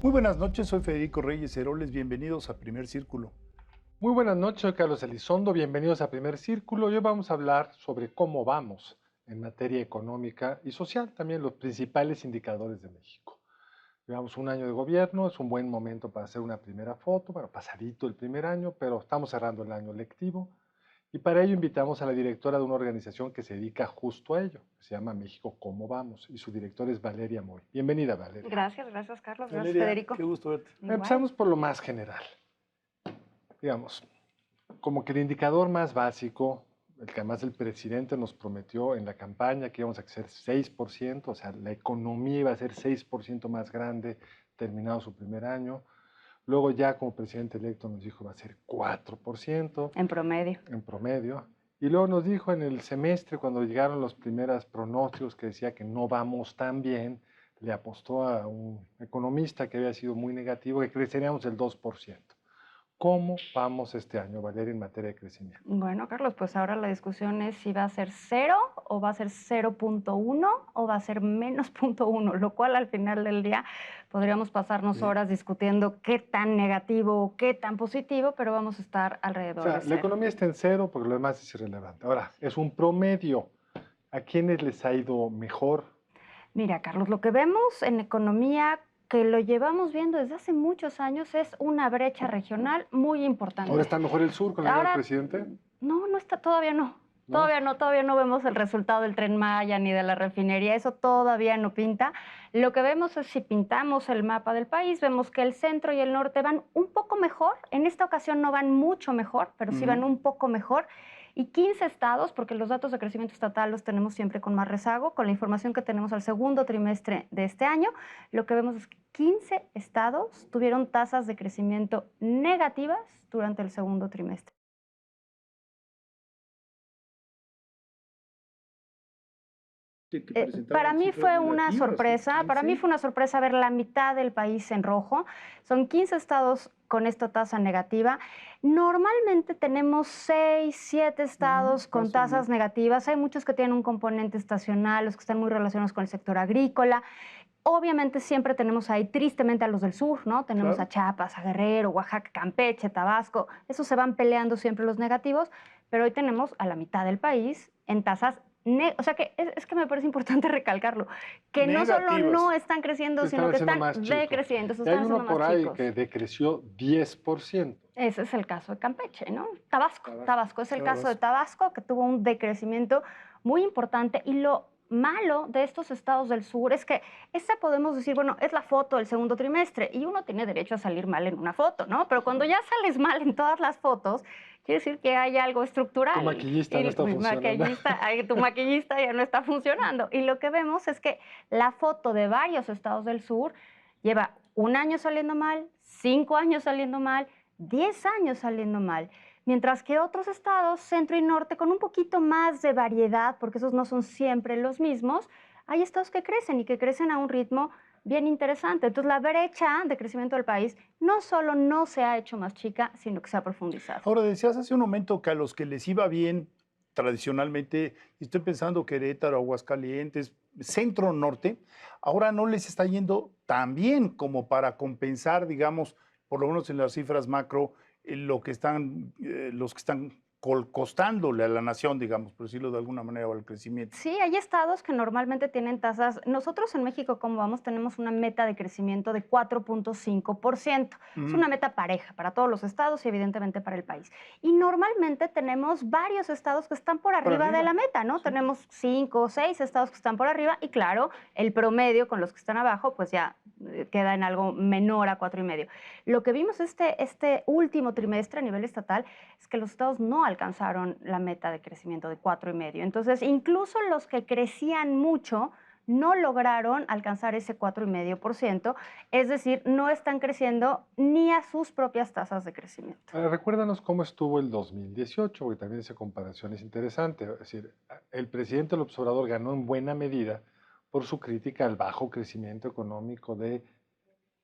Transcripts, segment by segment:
Muy buenas noches, soy Federico Reyes Heroles, bienvenidos a Primer Círculo. Muy buenas noches, soy Carlos Elizondo, bienvenidos a Primer Círculo. Hoy vamos a hablar sobre cómo vamos en materia económica y social, también los principales indicadores de México. Llevamos un año de gobierno, es un buen momento para hacer una primera foto, bueno, pasadito el primer año, pero estamos cerrando el año lectivo. Y para ello invitamos a la directora de una organización que se dedica justo a ello, que se llama México ¿Cómo vamos? Y su directora es Valeria Moy. Bienvenida, Valeria. Gracias, Carlos. Gracias, Valeria, Federico. qué gusto verte. Empezamos por lo más general. Digamos, como que el indicador más básico, el que además el presidente nos prometió en la campaña que íbamos a crecer 6%, o sea, la economía iba a ser 6% más grande terminado su primer año. Luego ya como presidente electo nos dijo va a ser 4%. En promedio. En promedio. Y luego nos dijo en el semestre, cuando llegaron los primeros pronósticos que decía que no vamos tan bien, le apostó a un economista que había sido muy negativo, que creceríamos el 2%. ¿Cómo vamos este año, Valeria, en materia de crecimiento? Bueno, Carlos, pues ahora la discusión es si va a ser 0 o va a ser 0.1 o va a ser menos 0.1, lo cual al final del día podríamos pasarnos horas discutiendo qué tan negativo o qué tan positivo, pero vamos a estar alrededor O sea, de 0. la economía está en 0 porque lo demás es irrelevante. Ahora, es un promedio. ¿A quiénes les ha ido mejor? Mira, Carlos, lo que vemos en economía, que lo llevamos viendo desde hace muchos años, es una brecha regional muy importante. ¿Ahora está mejor el sur con el nuevo Ahora, presidente? No, no está, todavía no. ¿No? Todavía no vemos el resultado del Tren Maya ni de la refinería, eso todavía no pinta. Lo que vemos es, si pintamos el mapa del país, vemos que el centro y el norte van un poco mejor. En esta ocasión no van mucho mejor, pero sí van un poco mejor. Y 15 estados, porque los datos de crecimiento estatal los tenemos siempre con más rezago, con la información que tenemos al segundo trimestre de este año, lo que vemos es que 15 estados tuvieron tasas de crecimiento negativas durante el segundo trimestre. Para mí fue una sorpresa, ver la mitad del país en rojo. Son 15 estados con esta tasa negativa. Normalmente tenemos 6, 7 estados con tasas negativas. Hay muchos que tienen un componente estacional, los que están muy relacionados con el sector agrícola. Obviamente siempre tenemos ahí, tristemente, a los del sur, ¿no? Tenemos a Chiapas, a Guerrero, Oaxaca, Campeche, Tabasco. Esos se van peleando siempre los negativos, pero hoy tenemos a la mitad del país en tasas o sea que es que me parece importante recalcarlo, que Negativas. No solo no están creciendo, sino que están decreciendo. Y hay uno por ahí que decreció 10%. Ese es el caso de Campeche, ¿no? Tabasco es el caso de Tabasco, que tuvo un decrecimiento muy importante. Y lo malo de estos estados del sur es que esa podemos decir, bueno, es la foto del segundo trimestre y uno tiene derecho a salir mal en una foto, ¿no? Pero cuando ya sales mal en todas las fotos, quiere decir que hay algo estructural. Tu maquillista no está funcionando. Tu maquillista ya no está funcionando. Y lo que vemos es que la foto de varios estados del sur lleva 1 año saliendo mal, 5 años saliendo mal, 10 años saliendo mal. Mientras que otros estados, centro y norte, con un poquito más de variedad, porque esos no son siempre los mismos, hay estados que crecen y que crecen a un ritmo bien interesante. Entonces, la brecha de crecimiento del país no solo no se ha hecho más chica, sino que se ha profundizado. Ahora, decías hace un momento que a los que les iba bien tradicionalmente, estoy pensando Querétaro, Aguascalientes, centro norte, ahora no les está yendo tan bien como para compensar, digamos, por lo menos en las cifras macro, los que están costándole a la nación, digamos, por decirlo de alguna manera, o al crecimiento. Sí, hay estados que normalmente tienen tasas. Nosotros en México, como vamos, tenemos una meta de crecimiento de 4.5%. Es una meta pareja para todos los estados y evidentemente para el país. Y normalmente tenemos varios estados que están por arriba de la meta, ¿no? Sí. Tenemos 5 o 6 estados que están por arriba y claro, el promedio con los que están abajo, pues ya queda en algo menor a 4,5. Lo que vimos este último trimestre a nivel estatal es que los estados no alcanzaron la meta de crecimiento de 4,5. Entonces, incluso los que crecían mucho no lograron alcanzar ese 4,5%, es decir, no están creciendo ni a sus propias tasas de crecimiento. Recuérdanos cómo estuvo el 2018, porque también esa comparación es interesante. Es decir, el presidente López Obrador ganó en buena medida por su crítica al bajo crecimiento económico de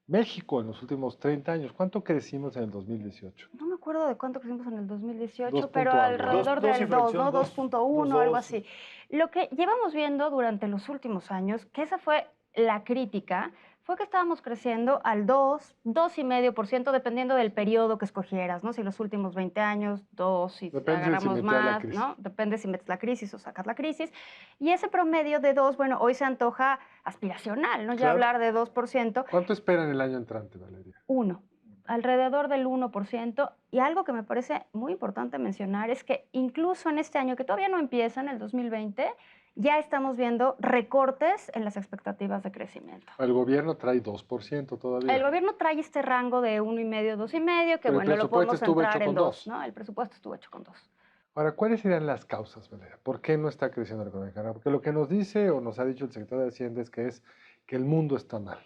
México en los últimos 30 años. ¿Cuánto crecimos en el 2018? No me acuerdo de cuánto crecimos en el 2018, 2. pero alrededor del 2, ¿no? 2.1, algo dos. así. Lo que llevamos viendo durante los últimos años, que esa fue la crítica, fue que estábamos creciendo al 2, 2,5%, dependiendo del periodo que escogieras, ¿no? Si los últimos 20 años, 2, si Depende de si agarramos metías la más, crisis. ¿no? Depende si metes la crisis o sacas la crisis. Y ese promedio de 2, bueno, hoy se antoja aspiracional, ¿no? Ya Claro. hablar de 2%, ¿Cuánto esperan el año entrante, Valeria? 1, alrededor del 1%. Y algo que me parece muy importante mencionar es que incluso en este año, que todavía no empieza, en el 2020, ya estamos viendo recortes en las expectativas de crecimiento. El gobierno trae 2% todavía. El gobierno trae este rango de 1,5, 2,5, que Pero el bueno, lo presupuesto podemos estuvo entrar hecho en con 2, 2. ¿no? El presupuesto estuvo hecho con 2. Ahora, ¿cuáles serían las causas, Valeria? ¿Por qué no está creciendo la economía mexicana? Porque lo que nos dice o nos ha dicho el secretario de Hacienda es que el mundo está mal.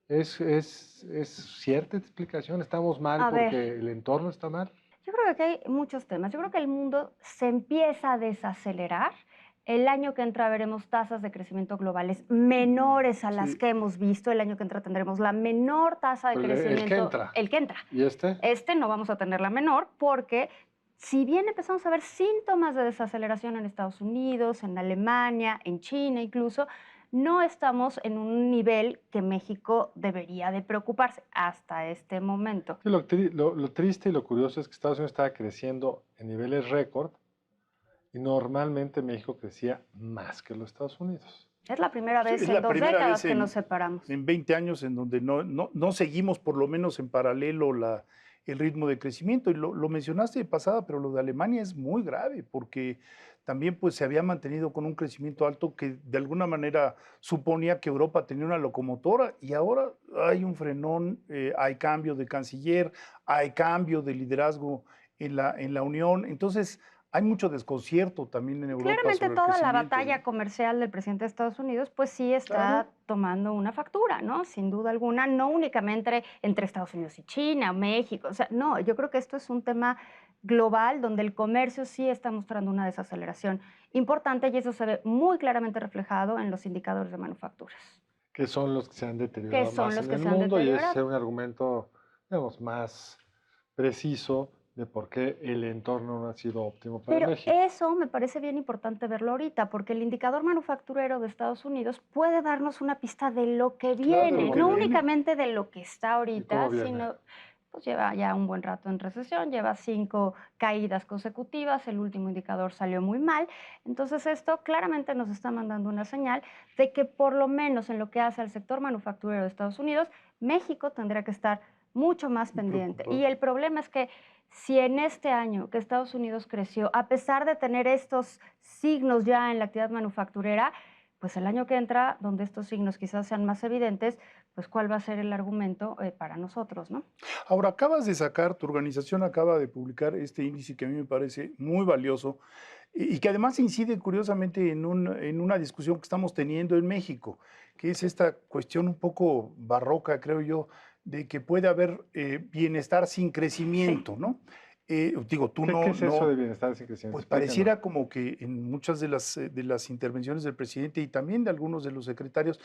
¿Es cierta esta explicación? ¿Estamos mal A ver. porque el entorno está mal? Yo creo que aquí hay muchos temas. Yo creo que el mundo se empieza a desacelerar. El año que entra veremos tasas de crecimiento globales menores a las Sí. que hemos visto. El año que entra tendremos la menor tasa de El que crecimiento. entra. El que entra. ¿Y este? Este no vamos a tener la menor porque si bien empezamos a ver síntomas de desaceleración en Estados Unidos, en Alemania, en China incluso, no estamos en un nivel que México debería de preocuparse hasta este momento. Sí, lo triste y lo curioso es que Estados Unidos estaba creciendo en niveles récord y normalmente México crecía más que los Estados Unidos. Es la primera vez Es en la 2 primera décadas vez que nos separamos. en 20 años en donde no seguimos por lo menos en paralelo el ritmo de crecimiento. Y lo mencionaste de pasada, pero lo de Alemania es muy grave porque también pues, se había mantenido con un crecimiento alto que de alguna manera suponía que Europa tenía una locomotora y ahora hay un frenón, hay cambio de canciller, hay cambio de liderazgo en la Unión. Entonces hay mucho desconcierto también en Europa Claramente sobre el toda la crecimiento, batalla ¿no? comercial del presidente de Estados Unidos, pues sí está Claro. tomando una factura, ¿no? Sin duda alguna, no únicamente entre Estados Unidos y China o México, o sea, no, yo creo que esto es un tema global donde el comercio sí está mostrando una desaceleración importante y eso se ve muy claramente reflejado en los indicadores de manufacturas. Que son los que se han deteriorado son más los en que el se han mundo y ese deteriorado. es un argumento, digamos, más preciso de por qué el entorno no ha sido óptimo para Pero México. eso me parece bien importante verlo ahorita, porque el indicador manufacturero de Estados Unidos puede darnos una pista de lo que viene, lo que no viene. únicamente de lo que está ahorita, cómo viene? sino pues lleva ya un buen rato en recesión, lleva 5 caídas consecutivas, el último indicador salió muy mal, entonces esto claramente nos está mandando una señal de que por lo menos en lo que hace al sector manufacturero de Estados Unidos, México tendría que estar mucho más pendiente. preocupado. Y el problema es que si en este año que Estados Unidos creció, a pesar de tener estos signos ya en la actividad manufacturera, pues el año que entra, donde estos signos quizás sean más evidentes, pues cuál va a ser el argumento para nosotros, ¿no? Ahora, acabas de sacar, tu organización acaba de publicar este índice que a mí me parece muy valioso y que además incide curiosamente en una discusión que estamos teniendo en México, que es esta cuestión un poco barroca, creo yo, de que puede haber bienestar sin crecimiento, ¿no? Digo, tú ¿Qué es eso no, de bienestar sin crecimiento? pues Explícanos. pareciera como que en muchas de las intervenciones del presidente y también de algunos de los secretarios,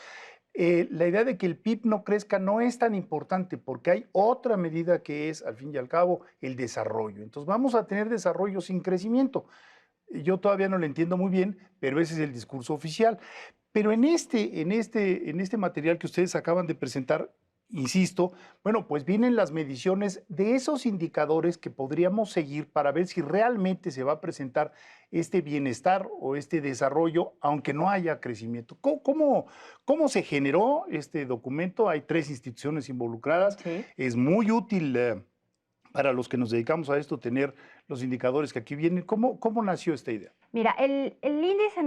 la idea de que el PIB no crezca no es tan importante porque hay otra medida que es, al fin y al cabo, el desarrollo. Entonces vamos a tener desarrollo sin crecimiento. Yo todavía no lo entiendo muy bien, pero ese es el discurso oficial. Pero en este material que ustedes acaban de presentar, insisto, bueno, pues vienen las mediciones de esos indicadores que podríamos seguir para ver si realmente se va a presentar este bienestar o este desarrollo, aunque no haya crecimiento. ¿Cómo se generó este documento? Hay 3 instituciones involucradas. Sí. Es muy útil para los que nos dedicamos a esto tener los indicadores que aquí vienen. ¿Cómo nació esta idea? Mira, el índice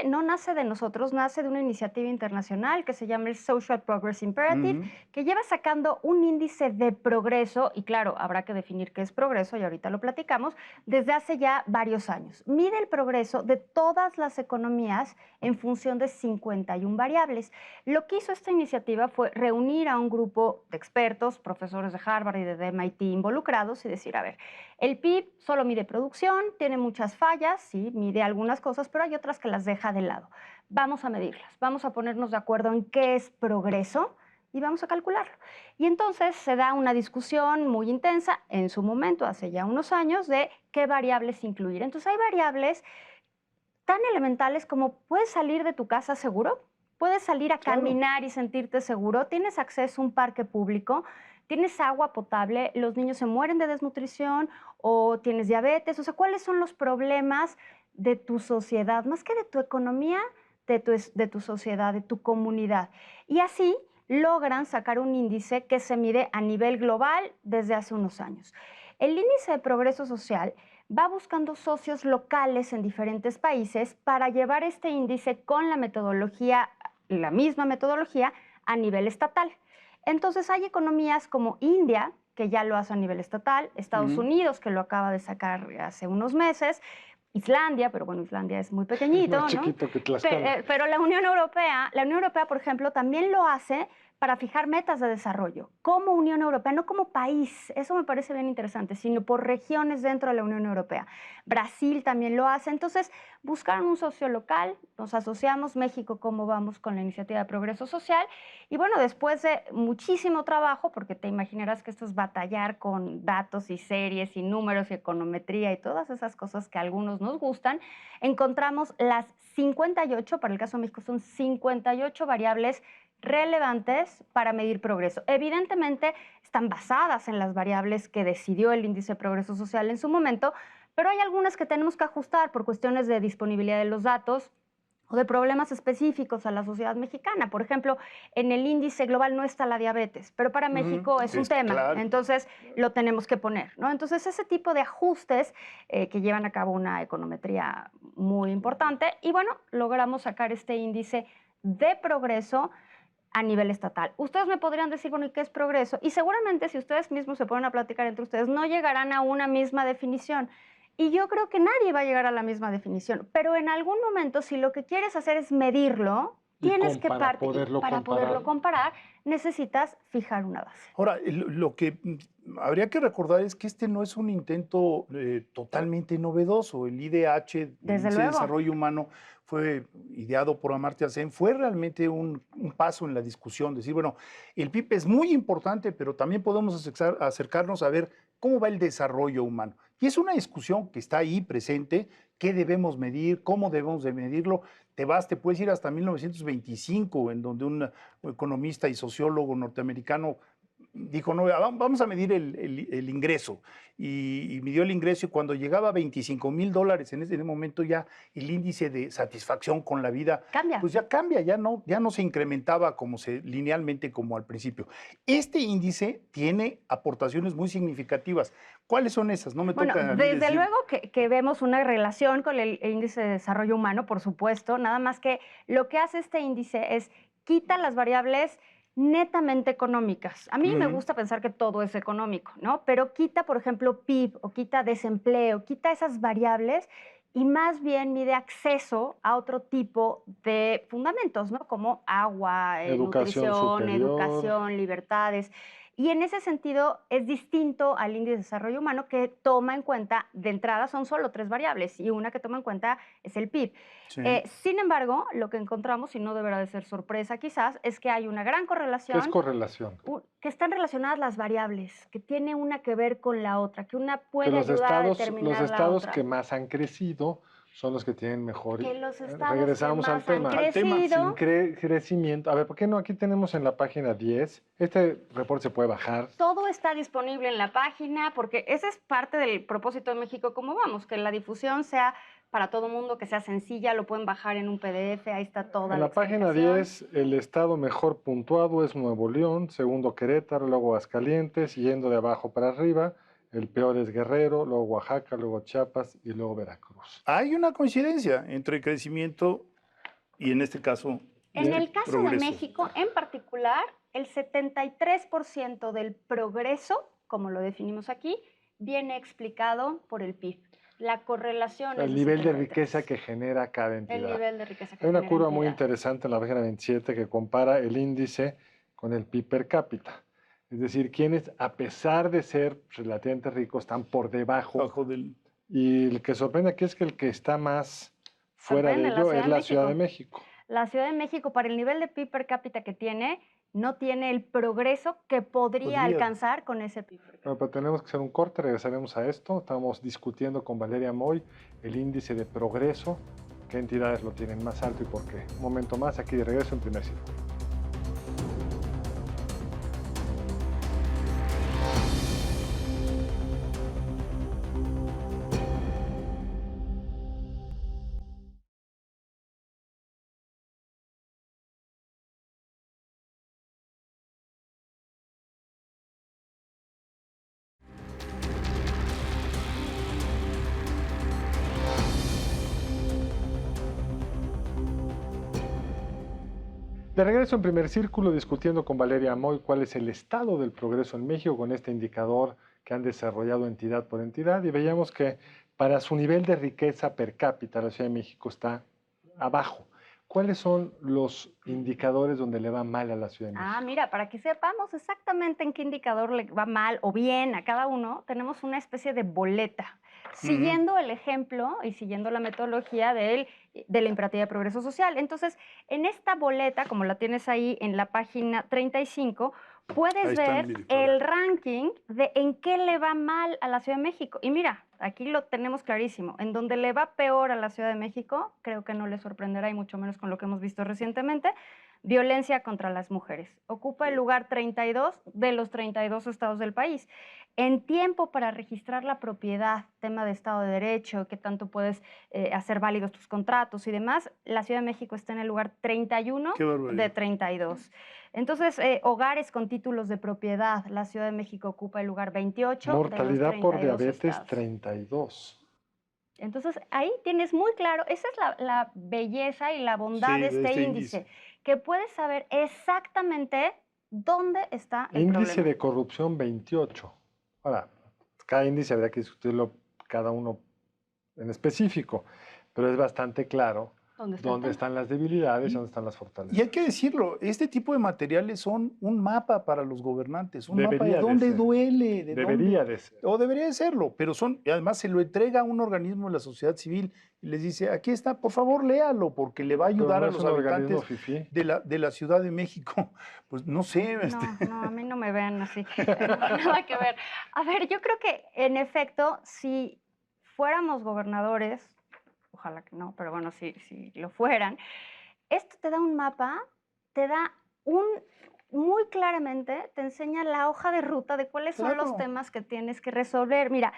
no nace de nosotros, nace de una iniciativa internacional que se llama el Social Progress Imperative, que lleva sacando un índice de progreso, y claro, habrá que definir qué es progreso, y ahorita lo platicamos, desde hace ya varios años. Mide el progreso de todas las economías en función de 51 variables. Lo que hizo esta iniciativa fue reunir a un grupo de expertos, profesores de Harvard y de MIT involucrados, y decir, a ver, el PIB solo mide producción, tiene muchas fallas, sí, mide algunas cosas, pero hay otras que las deja de lado. Vamos a medirlas, vamos a ponernos de acuerdo en qué es progreso y vamos a calcularlo. Y entonces se da una discusión muy intensa en su momento, hace ya unos años, de qué variables incluir. Entonces hay variables tan elementales como ¿puedes salir de tu casa seguro? puedes salir a Claro. caminar y sentirte seguro, tienes acceso a un parque público, tienes agua potable, los niños se mueren de desnutrición o tienes diabetes. O sea, ¿cuáles son los problemas de tu sociedad? Más que de tu economía, de tu sociedad, de tu comunidad. Y así logran sacar un índice que se mide a nivel global desde hace unos años. El índice de progreso social va buscando socios locales en diferentes países para llevar este índice con la metodología, la misma metodología, a nivel estatal. Entonces hay economías como India, que ya lo hace a nivel estatal, Estados Unidos, que lo acaba de sacar hace unos meses, Islandia, pero bueno, Islandia es muy pequeñito, Más ¿no? chiquito que Tlaxcala. Pero la Unión Europea, por ejemplo, también lo hace para fijar metas de desarrollo, como Unión Europea, no como país, eso me parece bien interesante, sino por regiones dentro de la Unión Europea. Brasil también lo hace, entonces buscaron un socio local, nos asociamos, México, cómo vamos con la iniciativa de progreso social, y bueno, después de muchísimo trabajo, porque te imaginarás que esto es batallar con datos y series y números y econometría y todas esas cosas que a algunos nos gustan, encontramos las 58, para el caso de México son 58 variables relevantes para medir progreso. Evidentemente están basadas en las variables que decidió el índice de progreso social en su momento, pero hay algunas que tenemos que ajustar por cuestiones de disponibilidad de los datos o de problemas específicos a la sociedad mexicana. Por ejemplo, en el índice global no está la diabetes, pero para México es un tema, Claro. entonces lo tenemos que poner, ¿no? Entonces ese tipo de ajustes que llevan a cabo una econometría muy importante y bueno, logramos sacar este índice de progreso a nivel estatal. Ustedes me podrían decir, bueno, ¿y qué es progreso? Y seguramente si ustedes mismos se ponen a platicar entre ustedes, no llegarán a una misma definición. Y yo creo que nadie va a llegar a la misma definición, pero en algún momento, si lo que quieres hacer es medirlo, tienes que para partir. Para poderlo comparar, necesitas fijar una base. Ahora, lo que habría que recordar es que este no es un intento totalmente novedoso. El IDH, el Desde Índice de luego. Desarrollo Humano, fue ideado por Amartya Sen, fue realmente un paso en la discusión, decir, bueno, el PIB es muy importante, pero también podemos acercarnos a ver cómo va el desarrollo humano. Y es una discusión que está ahí presente, qué debemos medir, cómo debemos de medirlo. Te puedes ir hasta 1925, en donde un economista y sociólogo norteamericano dijo, no, vamos a medir el ingreso. Y midió el ingreso y cuando llegaba a $25,000 en ese momento ya el índice de satisfacción con la vida Cambia. pues ya cambia, ya no se incrementaba linealmente como al principio. Este índice tiene aportaciones muy significativas. ¿Cuáles son esas? No me Bueno, toca a mí desde decir. luego que vemos una relación con el índice de desarrollo humano, por supuesto, nada más que lo que hace este índice es quita las variables netamente económicas. A mí me gusta pensar que todo es económico, ¿no? Pero quita, por ejemplo, PIB o quita desempleo, quita esas variables y más bien mide acceso a otro tipo de fundamentos, ¿no? Como agua, Educación nutrición, superior. educación, libertades. Y en ese sentido es distinto al índice de desarrollo humano que toma en cuenta, de entrada son solo 3 variables y una que toma en cuenta es el PIB. Sí. Sin embargo, lo que encontramos, y no deberá de ser sorpresa quizás, es que hay una gran ¿Qué correlación, es correlación? que están relacionadas las variables, que tiene una que ver con la otra, que una Que puede ayudar a determinar los la estados otra. que más han crecido son los que tienen mejor. Que los estados Regresamos que al más han tema. crecido, Sin crecimiento. A ver, ¿por qué no? Aquí tenemos en la página 10. Este reporte se puede bajar. todo está disponible en la página, porque ese es parte del propósito de México Cómo Vamos, que la difusión sea para todo mundo, que sea sencilla, lo pueden bajar en un PDF, ahí está toda En la la página explicación. 10, el estado mejor puntuado es Nuevo León, segundo Querétaro, luego Aguascalientes, yendo de abajo para arriba. El peor es Guerrero, luego Oaxaca, luego Chiapas y luego Veracruz. Hay una coincidencia entre crecimiento y en este caso En el caso de progreso. México, en particular, el 73% del progreso, como lo definimos aquí, viene explicado por el PIB. La correlación es El de nivel de 73. riqueza que genera cada entidad. El nivel de riqueza que Hay una genera curva muy entidad. interesante en la página 27 que compara el índice con el PIB per cápita. Es decir, quienes, a pesar de ser relativamente ricos, están por debajo. Bajo del- Y el que sorprende aquí es que el que está más fuera de Sorprende, la ello Ciudad es de la Ciudad de México. México. La Ciudad de México, para el nivel de PIB per cápita que tiene, no tiene el progreso que podría alcanzar con ese PIB per cápita. Bueno, pero tenemos que hacer un corte, regresaremos a esto. Estamos discutiendo con Valeria Moy el índice de progreso qué entidades lo tienen más alto y por qué. Un momento más, aquí de regreso en Primer Círculo. De regreso en Primer Círculo, discutiendo con Valeria Moy cuál es el estado del progreso en México con este indicador que han desarrollado entidad por entidad, y veíamos que para su nivel de riqueza per cápita la Ciudad de México está abajo. ¿Cuáles son los indicadores donde le va mal a la Ciudad de México? Mira, para que sepamos exactamente en qué indicador le va mal o bien a cada uno, tenemos una especie de boleta, siguiendo el ejemplo y siguiendo la metodología de la imperativa de progreso social. Entonces, en esta boleta, como la tienes ahí en la página 35, puedes ver el ranking de en qué le va mal a la Ciudad de México. Y mira, aquí lo tenemos clarísimo. En donde le va peor a la Ciudad de México, creo que no le sorprenderá, y mucho menos con lo que hemos visto recientemente, violencia contra las mujeres. Ocupa el lugar 32 de los 32 estados del país. En tiempo para registrar la propiedad, tema de Estado de Derecho, qué tanto puedes hacer válidos tus contratos y demás, la Ciudad de México está en el lugar 31 de 32. Entonces, hogares con títulos de propiedad, la Ciudad de México ocupa el lugar 28 Mortalidad de los 32 por diabetes, estados. 32. Entonces, ahí tienes muy claro, esa es la belleza y la bondad de este índice, que puedes saber exactamente dónde está el Índice problema. de corrupción 28. Ahora, cada índice habría que discutirlo cada uno en específico, pero es bastante claro dónde están las debilidades y dónde están las fortalezas. Y hay que decirlo, este tipo de materiales son un mapa para los gobernantes, un mapa de Debería de dónde ser. duele, de Debería dónde, de ser. o debería de serlo, pero son, y además se lo entrega a un organismo de la sociedad civil y les dice, aquí está, por favor léalo, porque le va a Pero ayudar no a es los un organismo habitantes fifí. de la Ciudad de México. Pues no sé. No, a mí no me vean así, nada que ver. A ver, yo creo que en efecto, si fuéramos gobernadores, ojalá que no, pero bueno, si lo fueran, esto te da un mapa, te da muy claramente, te enseña la hoja de ruta de cuáles son los Claro. temas que tienes que resolver. Mira,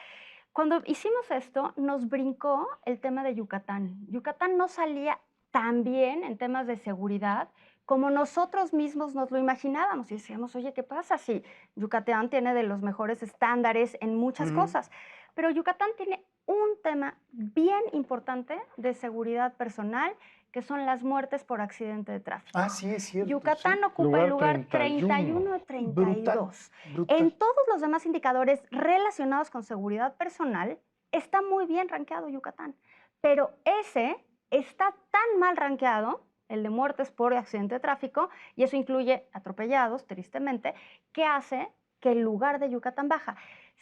cuando hicimos esto, nos brincó el tema de Yucatán. Yucatán no salía tan bien en temas de seguridad como nosotros mismos nos lo imaginábamos. Y decíamos, oye, ¿qué pasa si Yucatán tiene de los mejores estándares en muchas cosas? Pero Yucatán tiene un tema bien importante de seguridad personal, que son las muertes por accidente de tráfico. Ah, sí, es cierto. Yucatán sí. ocupa el lugar 31. 31 de 32. Brutal. En todos los demás indicadores relacionados con seguridad personal, está muy bien rankeado Yucatán. Pero ese está tan mal rankeado, el de muertes por accidente de tráfico, y eso incluye atropellados, tristemente, que hace que el lugar de Yucatán baja.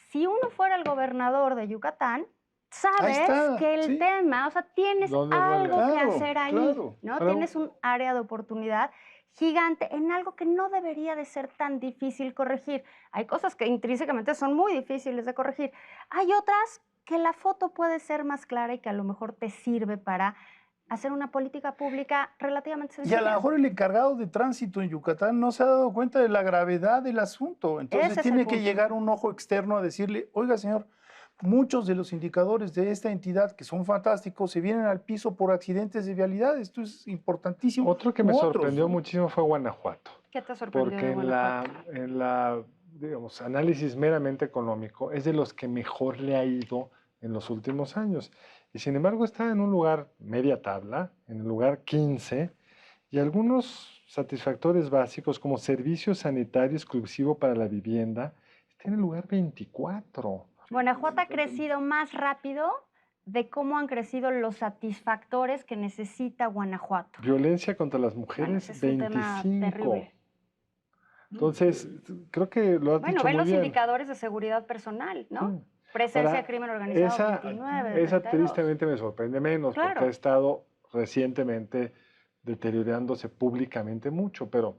Si uno fuera el gobernador de Yucatán, sabes está, que el sí. tema, o sea, tienes ¿Dónde algo duele? que Claro, hacer ahí, claro. ¿no? Pero- Tienes un área de oportunidad gigante en algo que no debería de ser tan difícil corregir. Hay cosas que intrínsecamente son muy difíciles de corregir. Hay otras que la foto puede ser más clara y que a lo mejor te sirve para hacer una política pública relativamente Y a sencilla. lo mejor el encargado de tránsito en Yucatán no se ha dado cuenta de la gravedad del asunto. Entonces Ese es el tiene que punto. llegar un ojo externo a decirle, oiga, señor, muchos de los indicadores de esta entidad, que son fantásticos, se vienen al piso por accidentes de vialidad. Esto es importantísimo. Otro que me U otros, sorprendió ¿no? muchísimo fue Guanajuato. ¿Qué te sorprendió Porque de en Guanajuato? la, digamos, análisis meramente económico es de los que mejor le ha ido en los últimos años. Y sin embargo está en un lugar media tabla, en el lugar 15, y algunos satisfactores básicos como servicio sanitario exclusivo para la vivienda está en el lugar 24. Guanajuato ha crecido más rápido de cómo han crecido los satisfactores que necesita Guanajuato. Violencia contra las Bueno, mujeres, ese es un tema 25. terrible. Entonces, creo que lo has Bueno, dicho ven muy los bien. indicadores de seguridad personal, ¿no? Sí. Presencia Ahora, de crimen organizado, 29, de esa 32. tristemente me sorprende menos, porque Claro. ha estado recientemente deteriorándose públicamente mucho, pero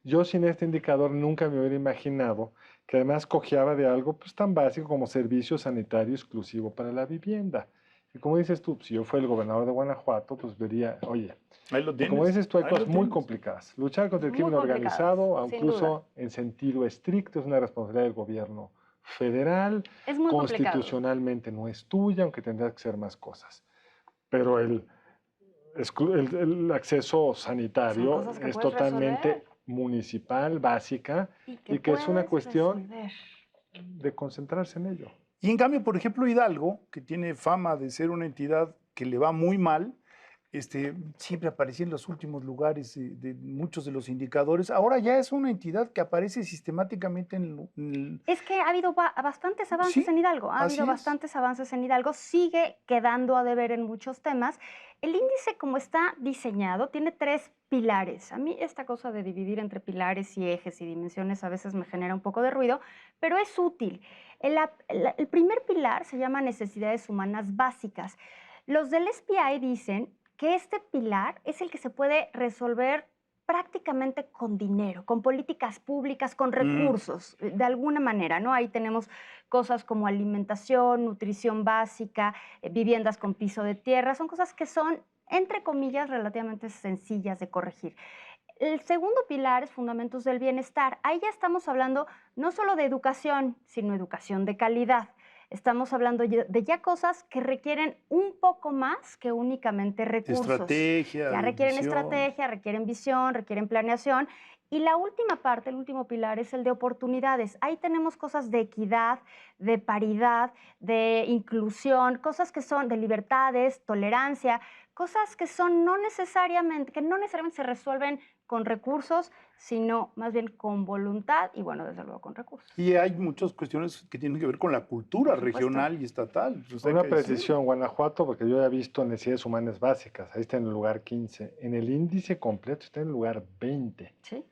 yo sin este indicador nunca me hubiera imaginado que además cojeaba de algo pues, tan básico como servicio sanitario exclusivo para la vivienda. Y como dices tú, si yo fuera el gobernador de Guanajuato, pues vería, oye, Ahí lo tienes. como dices tú, hay Ahí cosas lo muy tienes. complicadas. Luchar contra el Muy crimen organizado, complicadas, sin incluso en sentido estricto, es una responsabilidad del gobierno federal. Es muy complicado. Constitucionalmente no es tuya, aunque tendrás que hacer más cosas. Pero el acceso sanitario cosas que es puedes totalmente resolver. municipal, básica, Y y que es una puedes cuestión resolver. de concentrarse en ello. Y en cambio, por ejemplo, Hidalgo, que tiene fama de ser una entidad que le va muy mal, siempre aparecía en los últimos lugares de muchos de los indicadores. Ahora ya es una entidad que aparece sistemáticamente Es que ha habido bastantes avances Sí, en Hidalgo, ha así habido es. bastantes avances en Hidalgo, sigue quedando a deber en muchos temas. El índice como está diseñado tiene 3 pilares. A mí esta cosa de dividir entre pilares y ejes y dimensiones a veces me genera un poco de ruido, pero es útil. El primer pilar se llama necesidades humanas básicas. Los del SPI dicen que este pilar es el que se puede resolver prácticamente con dinero, con políticas públicas, con recursos, de alguna manera, ¿no? Ahí tenemos cosas como alimentación, nutrición básica, viviendas con piso de tierra, son cosas que son, entre comillas, relativamente sencillas de corregir. El segundo pilar es fundamentos del bienestar. Ahí ya estamos hablando no solo de educación, sino educación de calidad. Estamos hablando de ya cosas que requieren un poco más que únicamente recursos. Estrategia, Ya requieren visión. estrategia, requieren visión, requieren planeación. Y la última parte, el último pilar es el de oportunidades. Ahí tenemos cosas de equidad, de paridad, de inclusión, cosas que son de libertades, tolerancia, cosas que son que no necesariamente se resuelven con recursos, sino más bien con voluntad y, bueno, desde luego con recursos. Y hay muchas cuestiones que tienen que ver con la cultura Por supuesto. regional y estatal. Pues hay Una que decirlo. precisión, Guanajuato, porque yo ya he visto necesidades humanas básicas, ahí está en el lugar 15. En el índice completo está en el lugar 20. Sí.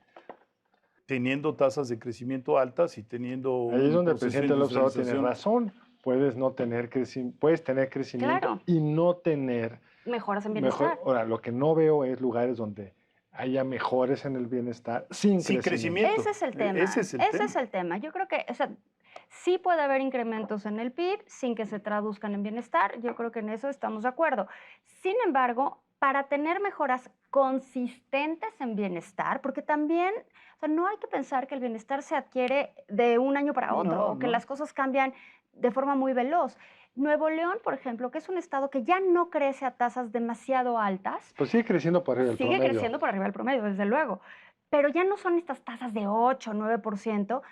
Teniendo tasas de crecimiento altas y teniendo Ahí es un donde el proceso de presidente López Obrador tiene industrialización. razón. Puedes tener crecimiento Claro. y no tener Mejoras en bienestar. Ahora, lo que no veo es lugares donde haya mejores en el bienestar sin crecimiento. Ese es el tema. Ese es el tema. Yo creo que, o sea, sí puede haber incrementos en el PIB sin que se traduzcan en bienestar. Yo creo que en eso estamos de acuerdo. Sin embargo, para tener mejoras consistentes en bienestar, porque también, o sea, no hay que pensar que el bienestar se adquiere de un año para otro, No, o que no. las cosas cambian de forma muy veloz. Nuevo León, por ejemplo, que es un estado que ya no crece a tasas demasiado altas, Pues sigue creciendo por arriba del sigue promedio. creciendo por arriba del promedio, desde luego, pero ya no son estas tasas de 8 o 9%,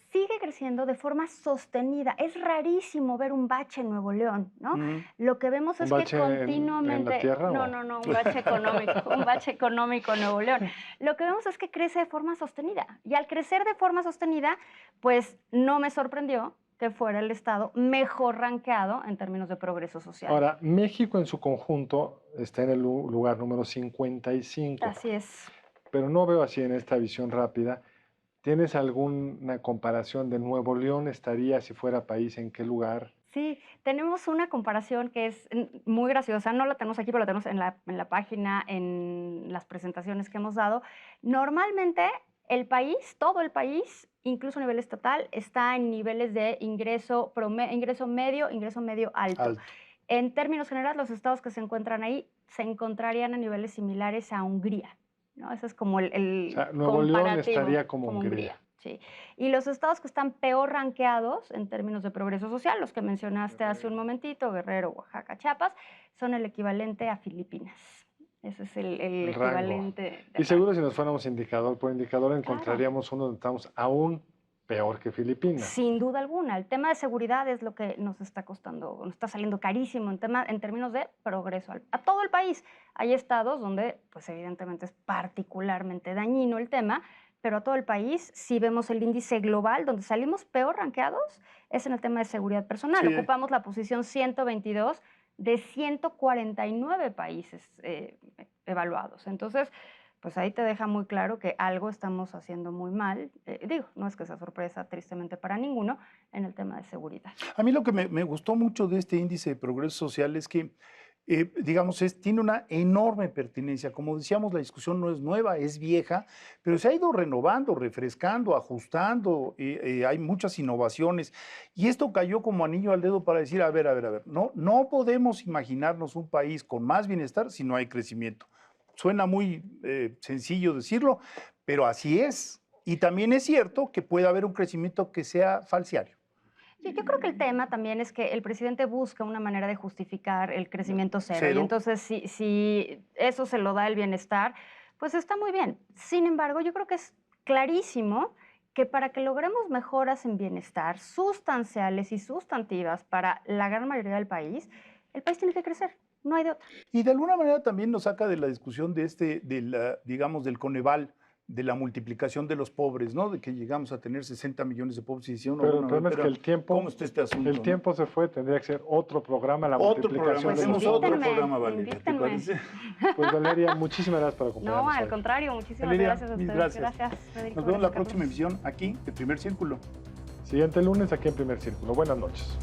sigue creciendo de forma sostenida. Es rarísimo ver un bache en Nuevo León, ¿no? Lo que vemos ¿Un es que bache en la continuamente... tierra, o? No, un bache económico, un bache económico en Nuevo León. Lo que vemos es que crece de forma sostenida. Y al crecer de forma sostenida, pues no me sorprendió que fuera el estado mejor rankeado en términos de progreso social. Ahora, México en su conjunto está en el lugar número 55. Así es. Pero no veo así en esta visión rápida. ¿Tienes alguna comparación de Nuevo León? ¿Estaría, si fuera país, en qué lugar? Sí, tenemos una comparación que es muy graciosa. No la tenemos aquí, pero la tenemos en la página, en las presentaciones que hemos dado. Normalmente el país, todo el país, incluso a nivel estatal, está en niveles de ingreso medio alto. En términos generales, los estados que se encuentran ahí se encontrarían a niveles similares a Hungría, ¿no? Ese es como el O sea, Nuevo León comparativo, estaría como Hungría. Sí. Y los estados que están peor rankeados en términos de progreso social, los que mencionaste hace un momentito, Guerrero, Oaxaca, Chiapas, son el equivalente a Filipinas. Ese es el equivalente. Y seguro si nos fuéramos indicador por indicador encontraríamos uno donde estamos aún peor que Filipinas. Sin duda alguna. El tema de seguridad es lo que nos está costando, nos está saliendo carísimo en términos de progreso a todo el país. Hay estados donde, pues evidentemente es particularmente dañino el tema, pero a todo el país, si vemos el índice global, donde salimos peor rankeados, es en el tema de seguridad personal. Sí. Ocupamos la posición 122 de 149 países evaluados. Entonces, pues ahí te deja muy claro que algo estamos haciendo muy mal. No es que sea sorpresa, tristemente para ninguno, en el tema de seguridad. A mí lo que me gustó mucho de este índice de progreso social es que digamos, tiene una enorme pertinencia. Como decíamos, la discusión no es nueva, es vieja, pero se ha ido renovando, refrescando, ajustando, hay muchas innovaciones. Y esto cayó como anillo al dedo para decir, a ver, no podemos imaginarnos un país con más bienestar si no hay crecimiento. Suena muy sencillo decirlo, pero así es. Y también es cierto que puede haber un crecimiento que sea falciario. Yo creo que el tema también es que el presidente busca una manera de justificar el crecimiento cero. Y entonces, si eso se lo da el bienestar, pues está muy bien. Sin embargo, yo creo que es clarísimo que para que logremos mejoras en bienestar sustanciales y sustantivas para la gran mayoría del país tiene que crecer. No hay de otra. Y de alguna manera también nos saca de la discusión digamos, del Coneval, de la multiplicación de los pobres, ¿no? De que llegamos a tener 60 millones de pobres y decían, pero el problema es que el tiempo, ¿cómo está este asunto? El tiempo se fue, tendría que ser otro programa, la otro multiplicación programa, de los pobres. otro programa, Valeria, ¿te parece? Pues Valeria, muchísimas gracias por acompañarnos. No, al hoy. contrario, muchísimas Valeria, gracias a mil ustedes. gracias. Federico. Nos vemos la Carlos. próxima emisión aquí, de Primer Círculo. Siguiente lunes aquí en Primer Círculo. Buenas noches.